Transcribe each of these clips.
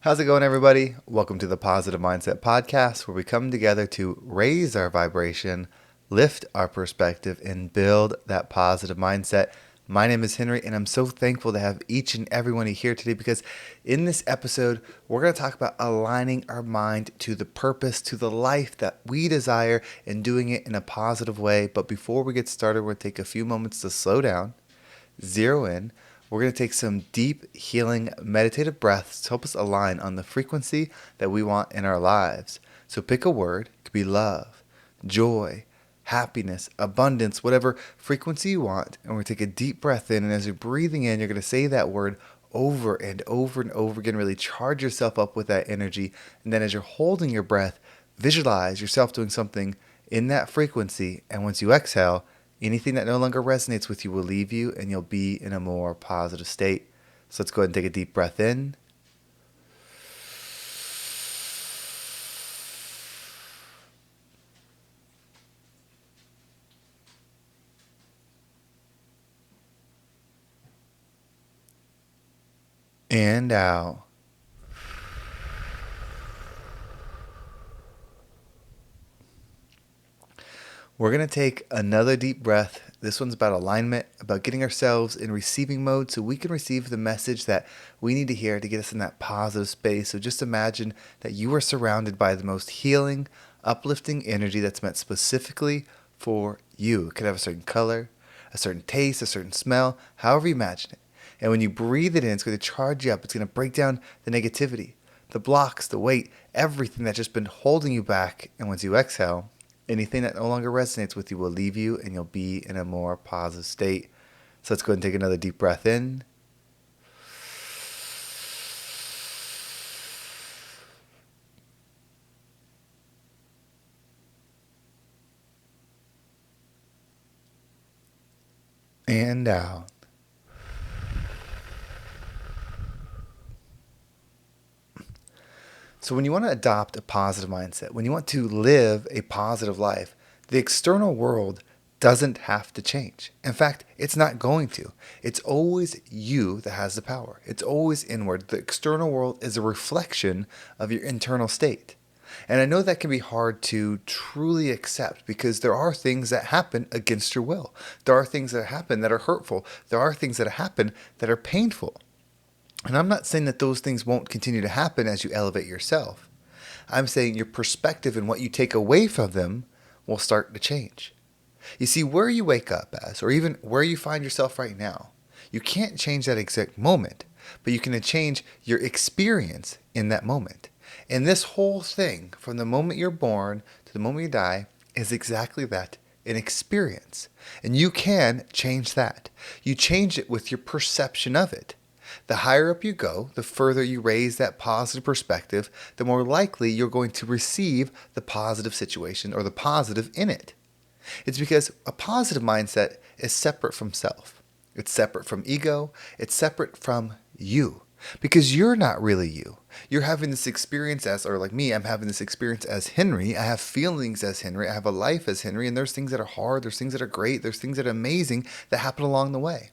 How's it going, everybody? Welcome to the Positive Mindset Podcast, where we come together to raise our vibration, lift our perspective, and build that positive mindset. My name is Henry, and I'm so thankful to have each and every one of you here today because in this episode, we're going to talk about aligning our mind to the purpose, to the life that we desire, and doing it in a positive way. But before we get started, we're going to take a few moments to slow down, zero in. We're going to take some deep, healing, meditative breaths to help us align on the frequency that we want in our lives. So pick a word. It could be love, joy, happiness, abundance, whatever frequency you want. And we're going to take a deep breath in. And as you're breathing in, you're going to say that word over and over and over again. Really charge yourself up with that energy. And then as you're holding your breath, visualize yourself doing something in that frequency. And once you exhale, anything that no longer resonates with you will leave you and you'll be in a more positive state. So let's go ahead and take a deep breath in. And out. We're going to take another deep breath. This one's about alignment, about getting ourselves in receiving mode so we can receive the message that we need to hear to get us in that positive space. So just imagine that you are surrounded by the most healing, uplifting energy that's meant specifically for you. It could have a certain color, a certain taste, a certain smell, however you imagine it. And when you breathe it in, it's going to charge you up. It's going to break down the negativity, the blocks, the weight, everything that's just been holding you back. And once you exhale, anything that no longer resonates with you will leave you and you'll be in a more positive state. So let's go ahead and take another deep breath in. And out. So when you want to adopt a positive mindset, when you want to live a positive life, the external world doesn't have to change. In fact, it's not going to. It's always you that has the power. It's always inward. The external world is a reflection of your internal state. And I know that can be hard to truly accept because there are things that happen against your will. There are things that happen that are hurtful. There are things that happen that are painful. And I'm not saying that those things won't continue to happen as you elevate yourself. I'm saying your perspective and what you take away from them will start to change. You see, where you wake up as, or even where you find yourself right now, you can't change that exact moment, but you can change your experience in that moment. And this whole thing, from the moment you're born to the moment you die, is exactly that, an experience. And you can change that. You change it with your perception of it. The higher up you go, the further you raise that positive perspective, the more likely you're going to receive the positive situation or the positive in it. It's because a positive mindset is separate from self. It's separate from ego. It's separate from you. Because you're not really you. You're having this experience as, or like me, I'm having this experience as Henry. I have feelings as Henry. I have a life as Henry. And there's things that are hard. There's things that are great. There's things that are amazing that happen along the way.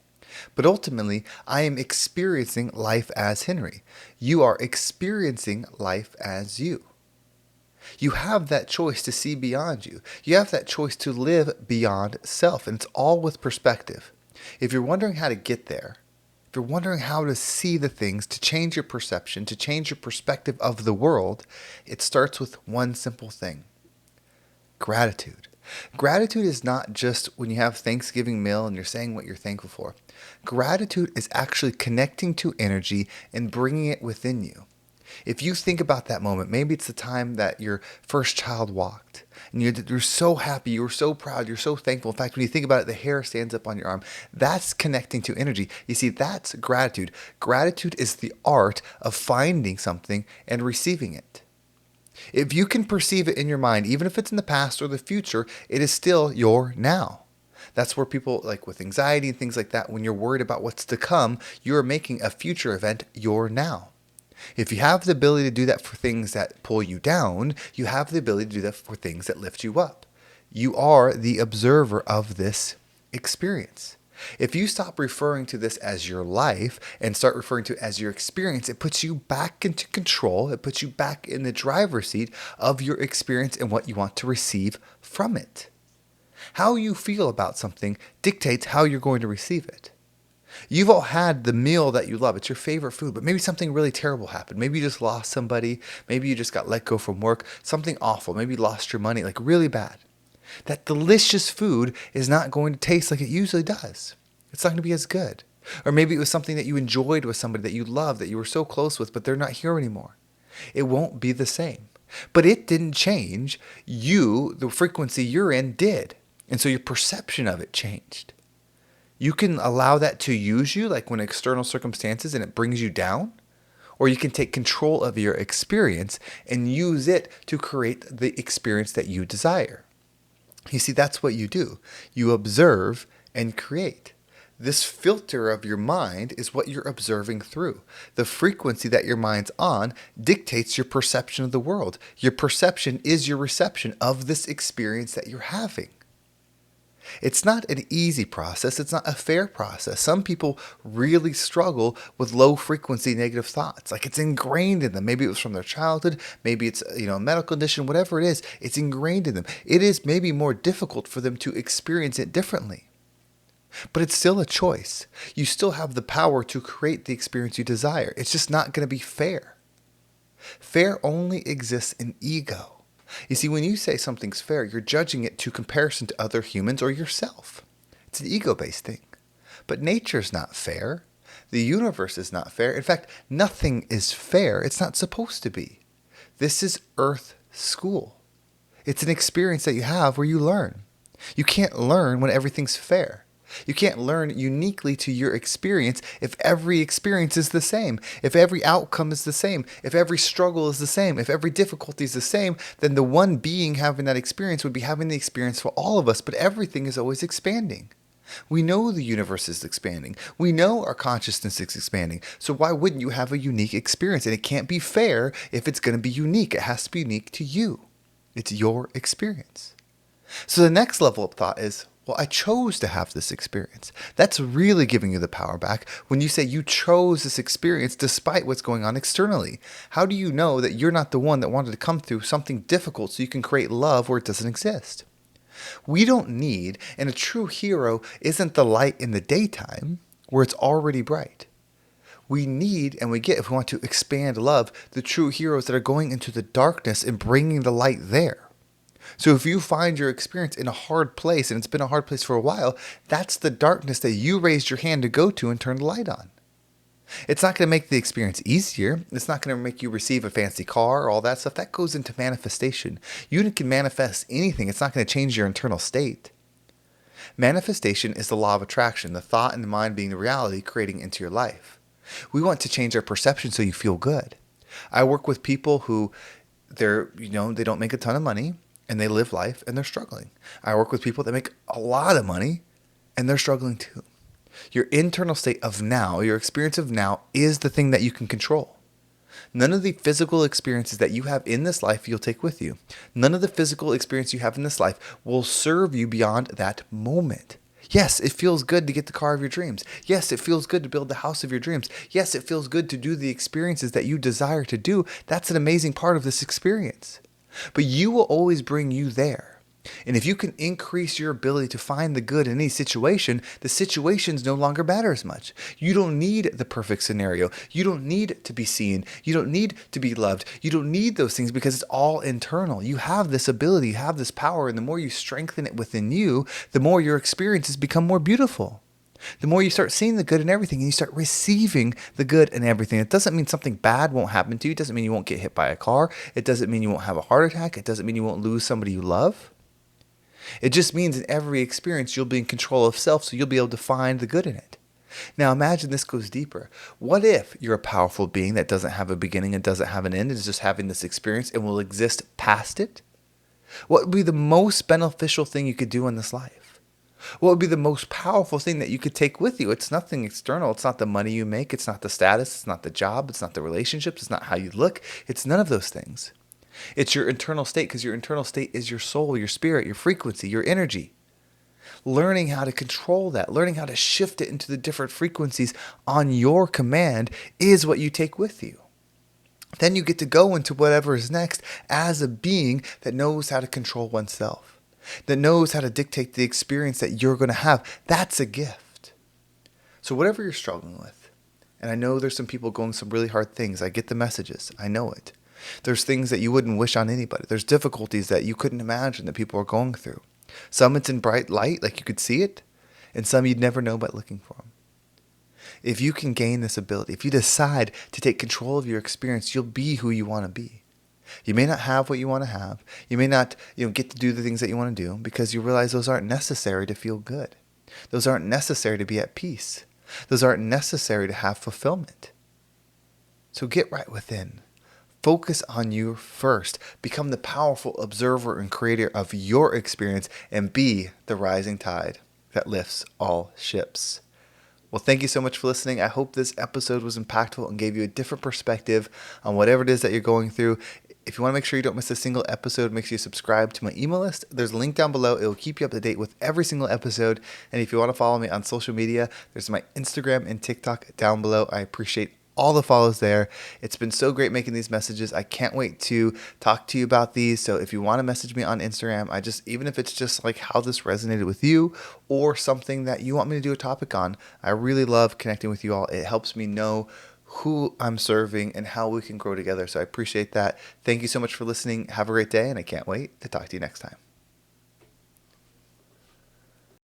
But ultimately, I am experiencing life as Henry. You are experiencing life as you. You have that choice to see beyond you. You have that choice to live beyond self. And it's all with perspective. If you're wondering how to get there, if you're wondering how to see the things, to change your perception, to change your perspective of the world, it starts with one simple thing: gratitude. Gratitude is not just when you have Thanksgiving meal and you're saying what you're thankful for. Gratitude is actually connecting to energy and bringing it within you. If you think about that moment, maybe it's the time that your first child walked and you're so happy, you're so proud, you're so thankful. In fact, when you think about it, the hair stands up on your arm. That's connecting to energy. You see, that's gratitude. Gratitude is the art of finding something and receiving it. If you can perceive it in your mind, even if it's in the past or the future, it is still your now. That's where people, like with anxiety and things like that, when you're worried about what's to come, you're making a future event your now. If you have the ability to do that for things that pull you down, you have the ability to do that for things that lift you up. You are the observer of this experience. If you stop referring to this as your life and start referring to it as your experience, it puts you back into control. It puts you back in the driver's seat of your experience and what you want to receive from it. How you feel about something dictates how you're going to receive it. You've all had the meal that you love. It's your favorite food, but maybe something really terrible happened. Maybe you just lost somebody. Maybe you just got let go from work. Something awful. Maybe you lost your money, like really bad. That delicious food is not going to taste like it usually does. It's not going to be as good. Or maybe it was something that you enjoyed with somebody that you loved, that you were so close with, but they're not here anymore. It won't be the same. But it didn't change. You, the frequency you're in, did. And so your perception of it changed. You can allow that to use you, like when external circumstances and it brings you down, or you can take control of your experience and use it to create the experience that you desire. You see, that's what you do. You observe and create. This filter of your mind is what you're observing through. The frequency that your mind's on dictates your perception of the world. Your perception is your reception of this experience that you're having. It's not an easy process. It's not a fair process. Some people really struggle with low frequency negative thoughts. Like it's ingrained in them. Maybe it was from their childhood. Maybe it's, a medical condition, whatever it is, it's ingrained in them. It is maybe more difficult for them to experience it differently. But it's still a choice. You still have the power to create the experience you desire. It's just not going to be fair. Fair only exists in ego. You see, when you say something's fair, you're judging it to comparison to other humans or yourself. It's an ego-based thing. But nature's not fair. The universe is not fair. In fact, nothing is fair. It's not supposed to be. This is Earth School. It's an experience that you have where you learn. You can't learn when everything's fair. You can't learn uniquely to your experience if every experience is the same, if every outcome is the same, if every struggle is the same, if every difficulty is the same, then the one being having that experience would be having the experience for all of us, but everything is always expanding. We know the universe is expanding. We know our consciousness is expanding. So why wouldn't you have a unique experience? And it can't be fair if it's going to be unique. It has to be unique to you. It's your experience. So the next level of thought is, well, I chose to have this experience. That's really giving you the power back when you say you chose this experience despite what's going on externally. How do you know that you're not the one that wanted to come through something difficult so you can create love where it doesn't exist? We don't need, and a true hero isn't the light in the daytime where it's already bright. We need, and we get, if we want to expand love, the true heroes that are going into the darkness and bringing the light there. So if you find your experience in a hard place, and it's been a hard place for a while, that's the darkness that you raised your hand to go to and turn the light on. It's not going to make the experience easier. It's not going to make you receive a fancy car or all that stuff. That goes into manifestation. You can manifest anything. It's not going to change your internal state. Manifestation is the law of attraction, the thought and the mind being the reality creating into your life. We want to change our perception so you feel good. I work with people who they don't make a ton of money, and they live life and they're struggling. I work with people that make a lot of money and they're struggling too. Your internal state of now, your experience of now, is the thing that you can control. None of the physical experiences that you have in this life you'll take with you. None of the physical experience you have in this life will serve you beyond that moment. Yes, it feels good to get the car of your dreams. Yes, it feels good to build the house of your dreams. Yes, it feels good to do the experiences that you desire to do. That's an amazing part of this experience. But you will always bring you there. And if you can increase your ability to find the good in any situation, the situations no longer matter as much. You don't need the perfect scenario. You don't need to be seen. You don't need to be loved. You don't need those things because it's all internal. You have this ability, you have this power, and the more you strengthen it within you, the more your experiences become more beautiful. The more you start seeing the good in everything and you start receiving the good in everything. It doesn't mean something bad won't happen to you. It doesn't mean you won't get hit by a car. It doesn't mean you won't have a heart attack. It doesn't mean you won't lose somebody you love. It just means in every experience you'll be in control of self, so you'll be able to find the good in it. Now imagine this goes deeper. What if you're a powerful being that doesn't have a beginning and doesn't have an end, is just having this experience and will exist past it? What would be the most beneficial thing you could do in this life? What would be the most powerful thing that you could take with you? It's nothing external. It's not the money you make. It's not the status. It's not the job. It's not the relationships. It's not how you look. It's none of those things. It's your internal state, because your internal state is your soul, your spirit, your frequency, your energy. Learning how to control that, learning how to shift it into the different frequencies on your command is what you take with you. Then you get to go into whatever is next as a being that knows how to control oneself, that knows how to dictate the experience that you're going to have. That's a gift. So whatever you're struggling with, and I know there's some people going some really hard things. I get the messages. I know it. There's things that you wouldn't wish on anybody. There's difficulties that you couldn't imagine that people are going through. Some it's in bright light, like you could see it, and some you'd never know by looking for them. If you can gain this ability, if you decide to take control of your experience, you'll be who you want to be. You may not have what you want to have. You may not, get to do the things that you want to do because you realize those aren't necessary to feel good. Those aren't necessary to be at peace. Those aren't necessary to have fulfillment. So get right within. Focus on you first. Become the powerful observer and creator of your experience and be the rising tide that lifts all ships. Well, thank you so much for listening. I hope this episode was impactful and gave you a different perspective on whatever it is that you're going through. If you want to make sure you don't miss a single episode, make sure you subscribe to my email list. There's a link down below. It will keep you up to date with every single episode. And if you want to follow me on social media, there's my Instagram and TikTok down below. I appreciate all the follows there. It's been so great making these messages. I can't wait to talk to you about these. So if you want to message me on Instagram, even if it's just like how this resonated with you or something that you want me to do a topic on, I really love connecting with you all. It helps me know who I'm serving and how we can grow together. So I appreciate that. Thank you so much for listening. Have a great day, and I can't wait to talk to you next time.